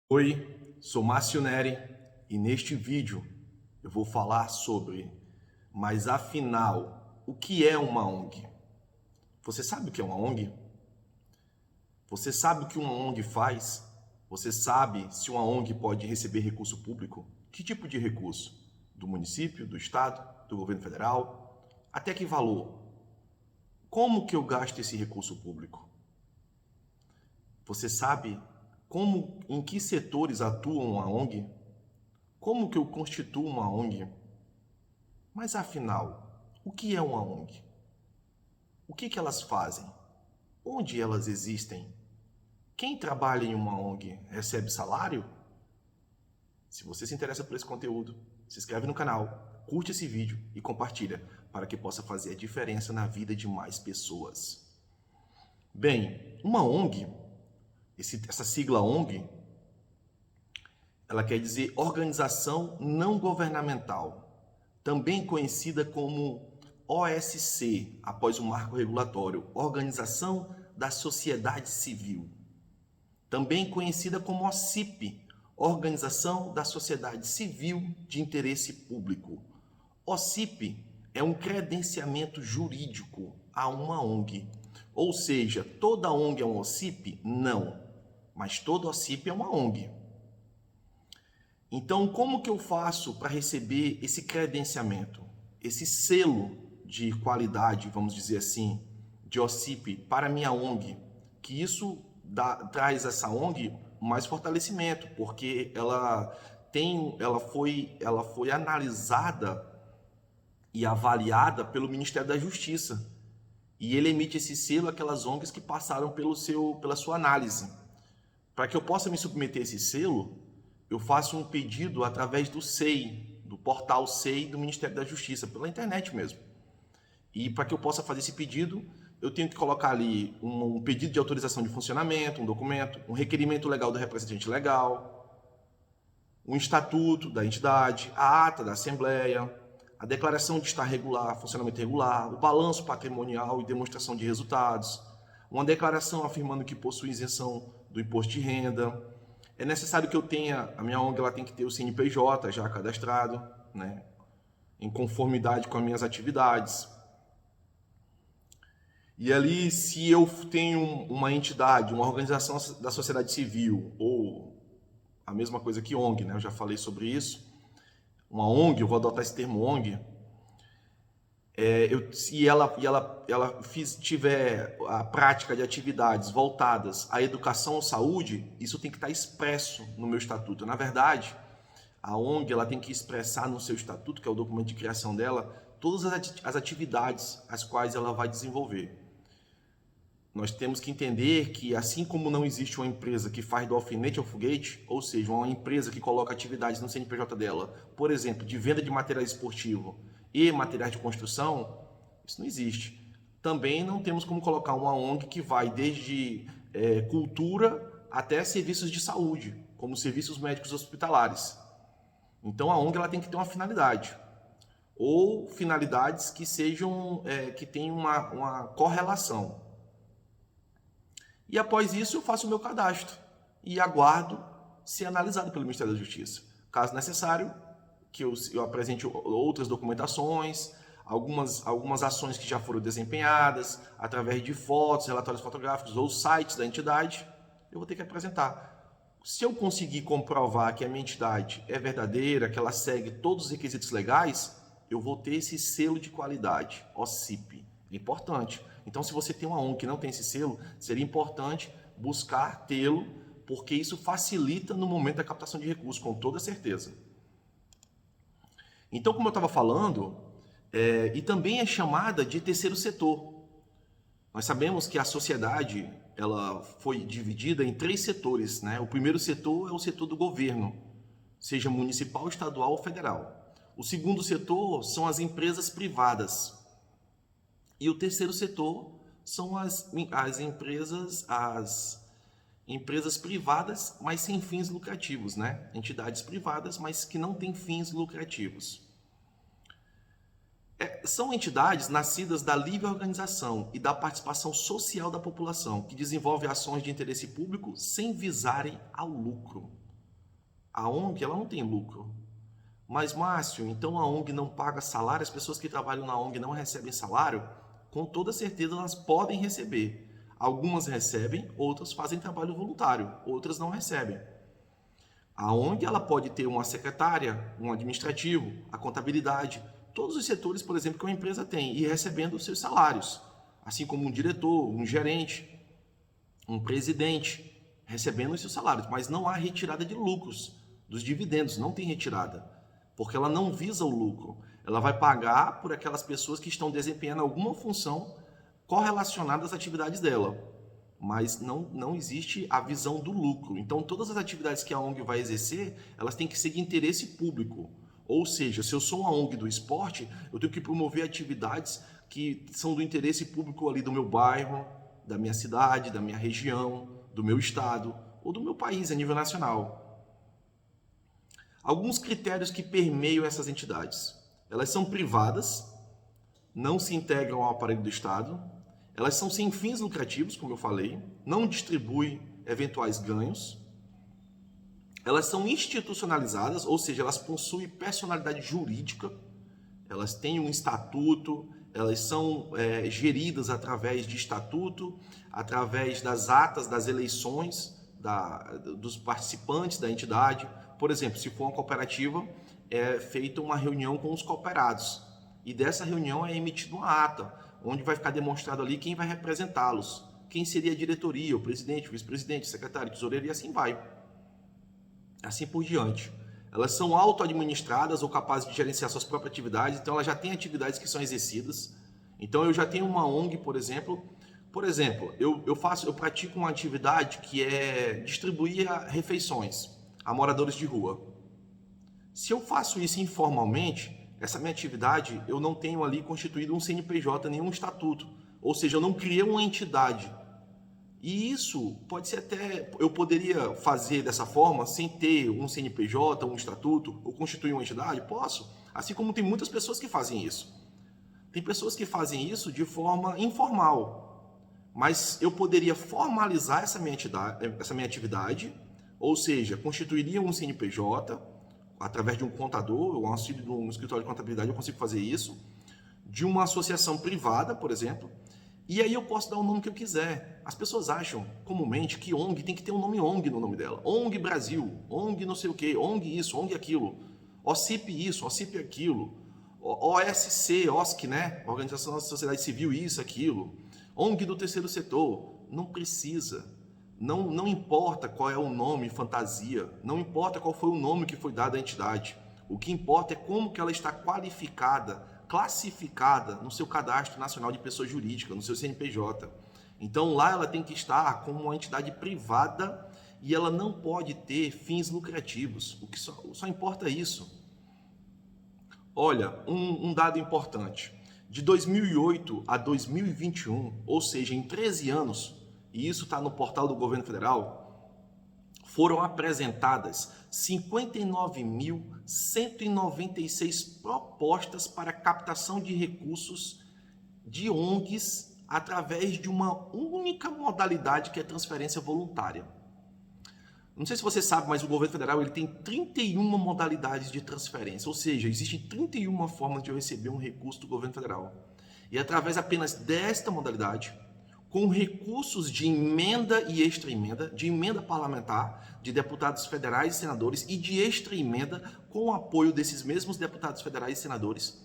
Oi, sou Márcio Neri e neste vídeo eu vou falar sobre, mas afinal, o que é uma ONG? Você sabe o que é uma ONG? Você sabe o que uma ONG faz? Você sabe se uma ONG pode receber recurso público? Que tipo de recurso? Do município, do estado, do governo federal? Até que valor? Como que eu gasto esse recurso público? Você sabe em que setores atua uma ONG? Como que eu constituo uma ONG? Mas afinal, o que é uma ONG? O que elas fazem? Onde elas existem? Quem trabalha em uma ONG recebe salário? Se você se interessa por esse conteúdo, se inscreve no canal, curte esse vídeo e compartilha para que possa fazer a diferença na vida de mais pessoas. Bem, uma ONG, essa sigla ONG, ela quer dizer Organização Não Governamental, também conhecida como OSC, após o marco regulatório, Organização da Sociedade Civil. Também conhecida como OCIP, Organização da Sociedade Civil de Interesse Público. OCIP é um credenciamento jurídico a uma ONG. Ou seja, toda ONG é um OCIP? Não, mas toda OCIP é uma ONG. Então, como que eu faço para receber esse credenciamento, esse selo de qualidade, vamos dizer assim, de OCIP para minha ONG? Que isso traz essa ONG mais fortalecimento, porque ela foi analisada e avaliada pelo Ministério da Justiça. E ele emite esse selo àquelas ONGs que passaram pela sua análise. Para que eu possa me submeter a esse selo, eu faço um pedido através do SEI, do portal SEI do Ministério da Justiça, pela internet mesmo. E para que eu possa fazer esse pedido, eu tenho que colocar ali um pedido de autorização de funcionamento, um documento, um requerimento legal do representante legal, um estatuto da entidade, a ata da assembleia, a declaração de estar regular, funcionamento regular, o balanço patrimonial e demonstração de resultados, uma declaração afirmando que possui isenção do imposto de renda. É necessário que eu tenha, a minha ONG ela tem que ter o CNPJ já cadastrado, né, em conformidade com as minhas atividades. E ali, se eu tenho uma entidade, uma organização da sociedade civil, ou a mesma coisa que ONG, né, eu já falei sobre isso, uma ONG, eu vou adotar esse termo ONG, se ela tiver a prática de atividades voltadas à educação ou saúde, isso tem que estar expresso no meu estatuto. Na verdade, a ONG ela tem que expressar no seu estatuto, que é o documento de criação dela, todas as atividades as quais ela vai desenvolver. Nós temos que entender que, assim como não existe uma empresa que faz do alfinete ao foguete, ou seja, uma empresa que coloca atividades no CNPJ dela, por exemplo, de venda de material esportivo e materiais de construção, isso não existe. Também não temos como colocar uma ONG que vai desde cultura até serviços de saúde, como serviços médicos hospitalares. Então a ONG ela tem que ter uma finalidade, ou finalidades que sejam que tenham uma correlação. E após isso eu faço o meu cadastro e aguardo ser analisado pelo Ministério da Justiça. Caso necessário, que eu apresente outras documentações, algumas ações que já foram desempenhadas, através de fotos, relatórios fotográficos ou sites da entidade, eu vou ter que apresentar. Se eu conseguir comprovar que a minha entidade é verdadeira, que ela segue todos os requisitos legais, eu vou ter esse selo de qualidade, OCIP. É importante. Então, se você tem uma ONG que não tem esse selo, seria importante buscar tê-lo, porque isso facilita no momento da captação de recursos, com toda certeza. Então, como eu estava falando, e também é chamada de terceiro setor. Nós sabemos que a sociedade ela foi dividida em 3 setores, né? O primeiro setor é o setor do governo, seja municipal, estadual ou federal. O segundo setor são as empresas privadas. E o terceiro setor são as empresas privadas, mas sem fins lucrativos, né? Entidades privadas, mas que não têm fins lucrativos. São entidades nascidas da livre organização e da participação social da população, que desenvolvem ações de interesse público sem visarem ao lucro. A ONG, ela não tem lucro. Mas, Márcio, então a ONG não paga salário? As pessoas que trabalham na ONG não recebem salário? Com toda certeza elas podem receber. Algumas recebem, outras fazem trabalho voluntário, outras não recebem. A ONG ela pode ter uma secretária, um administrativo, a contabilidade, todos os setores, por exemplo, que uma empresa tem, e recebendo os seus salários, assim como um diretor, um gerente, um presidente, recebendo os seus salários, mas não há retirada de lucros, dos dividendos, não tem retirada, porque ela não visa o lucro, ela vai pagar por aquelas pessoas que estão desempenhando alguma função correlacionada às atividades dela, mas não existe a visão do lucro. Então, todas as atividades que a ONG vai exercer, elas têm que ser de interesse público. Ou seja, se eu sou uma ONG do esporte, eu tenho que promover atividades que são do interesse público ali do meu bairro, da minha cidade, da minha região, do meu estado ou do meu país a nível nacional. Alguns critérios que permeiam essas entidades. Elas são privadas, não se integram ao aparelho do Estado, elas são sem fins lucrativos, como eu falei, não distribuem eventuais ganhos, elas são institucionalizadas, ou seja, elas possuem personalidade jurídica, elas têm um estatuto, elas são geridas através de estatuto, através das atas das eleições dos participantes da entidade. Por exemplo, se for uma cooperativa, é feita uma reunião com os cooperados e dessa reunião é emitida uma ata, onde vai ficar demonstrado ali quem vai representá-los, quem seria a diretoria, o presidente, o vice-presidente, o secretário, o tesoureiro e assim vai. Assim por diante. Elas são auto-administradas ou capazes de gerenciar suas próprias atividades, então elas já têm atividades que são exercidas. Então eu já tenho uma ONG, por exemplo, eu pratico uma atividade que é distribuir refeições a moradores de rua. Se eu faço isso informalmente, essa minha atividade, eu não tenho ali constituído um CNPJ, nenhum estatuto. Ou seja, eu não criei uma entidade. E isso pode ser até... Eu poderia fazer dessa forma, sem ter um CNPJ, um estatuto, ou constituir uma entidade? Posso. Assim como tem muitas pessoas que fazem isso. Tem pessoas que fazem isso de forma informal. Mas eu poderia formalizar essa minha atividade, ou seja, constituiria um CNPJ, através de um contador, ou auxílio de um escritório de contabilidade, eu consigo fazer isso, de uma associação privada, por exemplo, e aí eu posso dar o nome que eu quiser. As pessoas acham, comumente, que ONG tem que ter um nome ONG no nome dela. ONG Brasil, ONG não sei o quê, ONG isso, ONG aquilo, OCIP isso, OCIP aquilo, OSC, OSC, né? Organização da Sociedade Civil, isso, aquilo, ONG do terceiro setor. Não precisa. Não importa qual é o nome fantasia, não importa qual foi o nome que foi dado à entidade. O que importa é como que ela está qualificada, classificada no seu cadastro nacional de pessoa jurídica, no seu CNPJ. Então lá ela tem que estar como uma entidade privada e ela não pode ter fins lucrativos. O que só importa isso. Olha, um dado importante. De 2008 a 2021, ou seja, em 13 anos, e isso está no portal do governo federal, foram apresentadas 59.196 propostas para captação de recursos de ONGs através de uma única modalidade que é transferência voluntária. Não sei se você sabe, mas o governo federal ele tem 31 modalidades de transferência, ou seja, existem 31 formas de eu receber um recurso do governo federal. E através apenas desta modalidade, com recursos de emenda e extra-emenda, de emenda parlamentar, de deputados federais e senadores e de extra-emenda com o apoio desses mesmos deputados federais e senadores,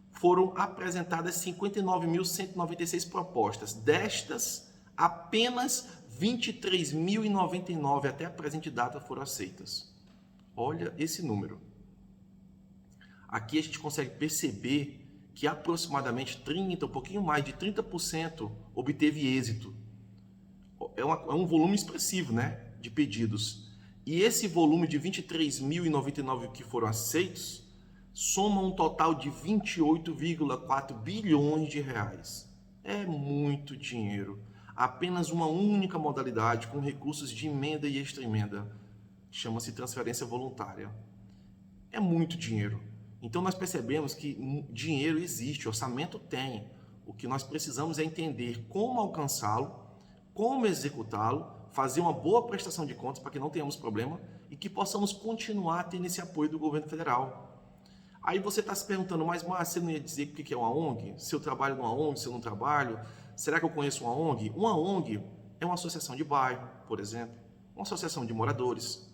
foram apresentadas 59.196 propostas. Destas, apenas 23.099 até a presente data foram aceitas. Olha esse número. Aqui a gente consegue perceber que aproximadamente 30%, um pouquinho mais de 30% obteve êxito. É um volume expressivo, né, de pedidos. E esse volume de 23.099 que foram aceitos soma um total de 28,4 bilhões de reais. É muito dinheiro. Apenas uma única modalidade com recursos de emenda e extra-emenda. Chama-se transferência voluntária. É muito dinheiro. Então nós percebemos que dinheiro existe, orçamento tem. O que nós precisamos é entender como alcançá-lo, como executá-lo, fazer uma boa prestação de contas para que não tenhamos problema e que possamos continuar tendo esse apoio do governo federal. Aí você está se perguntando, mas Márcio, você não ia dizer o que é uma ONG? Se eu trabalho numa ONG, se eu não trabalho? Será que eu conheço uma ONG? Uma ONG é uma associação de bairro, por exemplo, uma associação de moradores.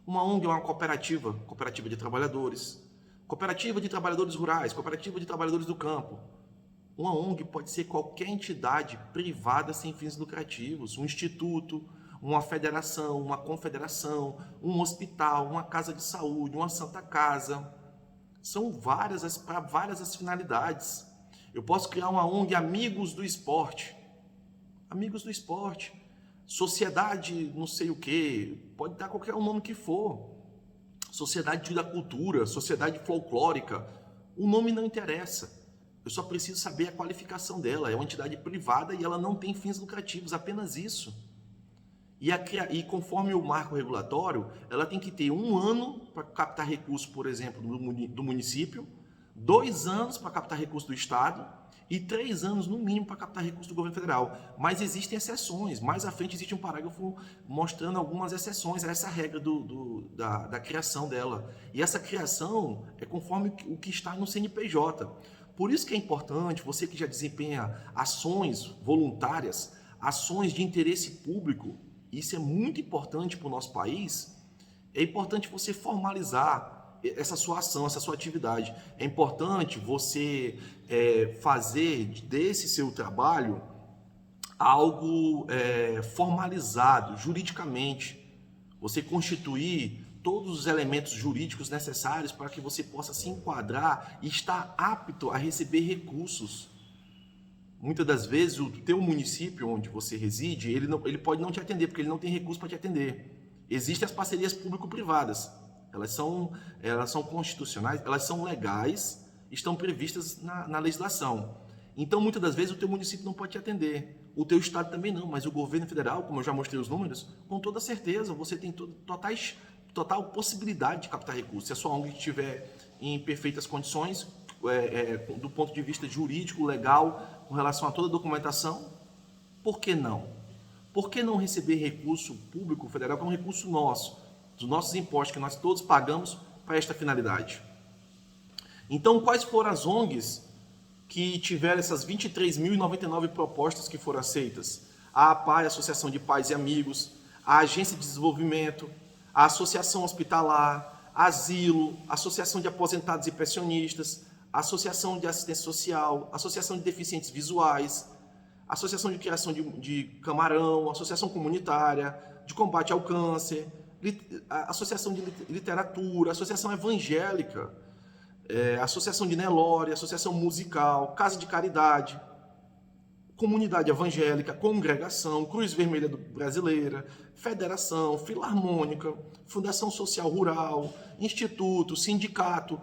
Uma ONG é uma cooperativa, cooperativa de trabalhadores, cooperativa de trabalhadores rurais, cooperativa de trabalhadores do campo. Uma ONG pode ser qualquer entidade privada sem fins lucrativos, um instituto, uma federação, uma confederação, um hospital, uma casa de saúde, uma santa casa. São para várias as finalidades. Eu posso criar uma ONG Amigos do Esporte. Amigos do Esporte. Sociedade não sei o quê. Pode dar qualquer nome que for. Sociedade da Cultura, Sociedade Folclórica. O nome não interessa. Eu só preciso saber a qualificação dela. É uma entidade privada e ela não tem fins lucrativos, apenas isso. E conforme o marco regulatório, ela tem que ter 1 ano para captar recursos, por exemplo, do município, 2 anos para captar recursos do Estado e 3 anos, no mínimo, para captar recursos do governo federal. Mas existem exceções. Mais à frente existe um parágrafo mostrando algumas exceções a essa regra da criação dela. E essa criação é conforme o que está no CNPJ. Por isso que é importante, você que já desempenha ações voluntárias, ações de interesse público, isso é muito importante para o nosso país, é importante você formalizar essa sua ação, essa sua atividade. É importante você fazer desse seu trabalho algo formalizado juridicamente. Você constituir todos os elementos jurídicos necessários para que você possa se enquadrar e estar apto a receber recursos. Muitas das vezes o teu município onde você reside, ele pode não te atender, porque ele não tem recurso para te atender. Existem as parcerias público-privadas. Elas são constitucionais, elas são legais, estão previstas na legislação. Então, muitas das vezes, o teu município não pode te atender. O teu estado também não, mas o governo federal, como eu já mostrei os números, com toda certeza, você tem total possibilidade de captar recursos. Se a sua ONG estiver em perfeitas condições, do ponto de vista jurídico, legal, com relação a toda a documentação, por que não? Por que não receber recurso público federal, que é um recurso nosso, dos nossos impostos, que nós todos pagamos para esta finalidade? Então, quais foram as ONGs que tiveram essas 23.099 propostas que foram aceitas? A APAI, Associação de Pais e Amigos, a Agência de Desenvolvimento, a Associação Hospitalar, Asilo, Associação de Aposentados e Pensionistas, Associação de Assistência Social, Associação de Deficientes Visuais, Associação de Criação de Camarão, Associação Comunitária, de Combate ao Câncer, Associação de Literatura, Associação Evangélica, Associação de Nelore, Associação Musical, Casa de Caridade, Comunidade Evangélica, Congregação, Cruz Vermelha Brasileira, Federação, Filarmônica, Fundação Social Rural, Instituto, Sindicato.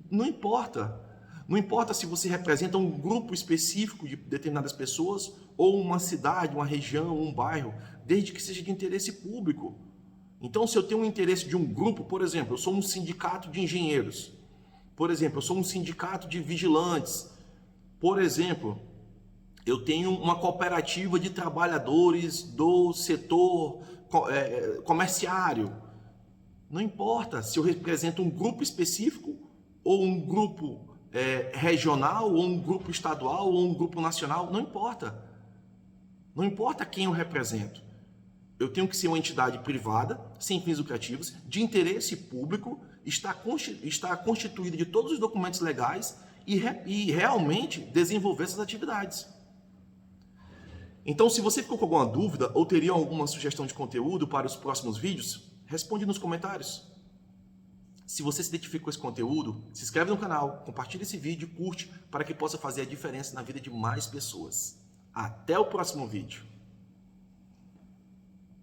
Não importa. Não importa se você representa um grupo específico de determinadas pessoas ou uma cidade, uma região, um bairro, desde que seja de interesse público. Então, se eu tenho um interesse de um grupo, por exemplo, eu sou um sindicato de engenheiros, por exemplo, eu sou um sindicato de vigilantes, por exemplo, eu tenho uma cooperativa de trabalhadores do setor comerciário. Não importa se eu represento um grupo específico ou um grupo regional, ou um grupo estadual, ou um grupo nacional, não importa. Não importa quem eu represento. Eu tenho que ser uma entidade privada, sem fins lucrativos, de interesse público, está constituída de todos os documentos legais e realmente desenvolver essas atividades. Então, se você ficou com alguma dúvida ou teria alguma sugestão de conteúdo para os próximos vídeos, responde nos comentários. Se você se identificou com esse conteúdo, se inscreve no canal, compartilha esse vídeo, curte, para que possa fazer a diferença na vida de mais pessoas. Até o próximo vídeo.